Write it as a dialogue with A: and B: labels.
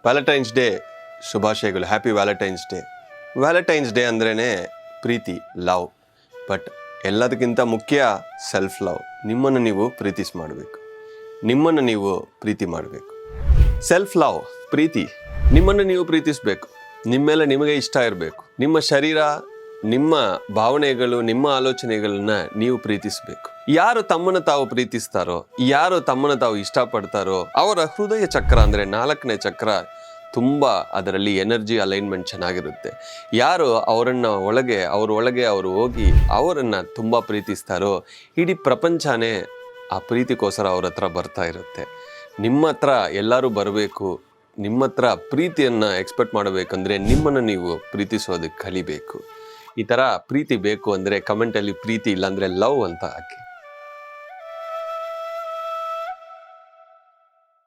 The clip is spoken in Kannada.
A: ವ್ಯಾಲೆಂಟೈನ್ಸ್ ಡೇ ಶುಭಾಶಯಗಳು. Happy Valentine's day. Valentine's day ಅಂದ್ರೇ ಪ್ರೀತಿ, ಲವ್. ಬಟ್ ಎಲ್ಲದಕ್ಕಿಂತ ಮುಖ್ಯ ಸೆಲ್ಫ್ ಲವ್. ನಿಮ್ಮನ್ನು ನೀವು ಮಾಡಬೇಕು, ನಿಮ್ಮನ್ನು ನೀವು ಪ್ರೀತಿ ಮಾಡಬೇಕು. ಸೆಲ್ಫ್ ಲವ್, ಪ್ರೀತಿ. ನಿಮ್ಮನ್ನು ನೀವು ಪ್ರೀತಿಸಬೇಕು. ನಿಮ್ಮ ಮೇಲೆ ನಿಮಗೆ ಇಷ್ಟ ಇರಬೇಕು. ನಿಮ್ಮ ಶರೀರ, ನಿಮ್ಮ ಭಾವನೆಗಳು, ನಿಮ್ಮ ಆಲೋಚನೆಗಳನ್ನ ನೀವು ಪ್ರೀತಿಸಬೇಕು. ಯಾರು ತಮ್ಮನ್ನು ತಾವು ಪ್ರೀತಿಸ್ತಾರೋ, ಯಾರು ತಮ್ಮನ್ನು ತಾವು ಇಷ್ಟಪಡ್ತಾರೋ ಅವರ ಹೃದಯ ಚಕ್ರ ಅಂದರೆ 4ನೇ ಚಕ್ರ ತುಂಬ ಅದರಲ್ಲಿ ಎನರ್ಜಿ ಅಲೈನ್ಮೆಂಟ್ ಚೆನ್ನಾಗಿರುತ್ತೆ. ಯಾರು ಅವ್ರ ಒಳಗೆ ಅವರು ಹೋಗಿ ಅವರನ್ನು ತುಂಬ ಪ್ರೀತಿಸ್ತಾರೋ ಇಡೀ ಪ್ರಪಂಚನೇ ಆ ಪ್ರೀತಿಗೋಸ್ಕರ ಅವ್ರ ಹತ್ರ ಬರ್ತಾ ಇರುತ್ತೆ. ನಿಮ್ಮ ಹತ್ರ ಎಲ್ಲರೂ ಬರಬೇಕು. ನಿಮ್ಮ ಹತ್ರ ಪ್ರೀತಿಯನ್ನು ಎಕ್ಸ್ಪೆಕ್ಟ್ ಮಾಡಬೇಕಂದ್ರೆ ನಿಮ್ಮನ್ನು ನೀವು ಪ್ರೀತಿಸೋದಕ್ಕೆ ಕಲಿಬೇಕು. ಈ ಥರ ಪ್ರೀತಿ ಬೇಕು ಅಂದರೆ ಕಮೆಂಟಲ್ಲಿ ಪ್ರೀತಿ ಇಲ್ಲಾಂದರೆ ಲವ್ ಅಂತ ಹಾಕಿ.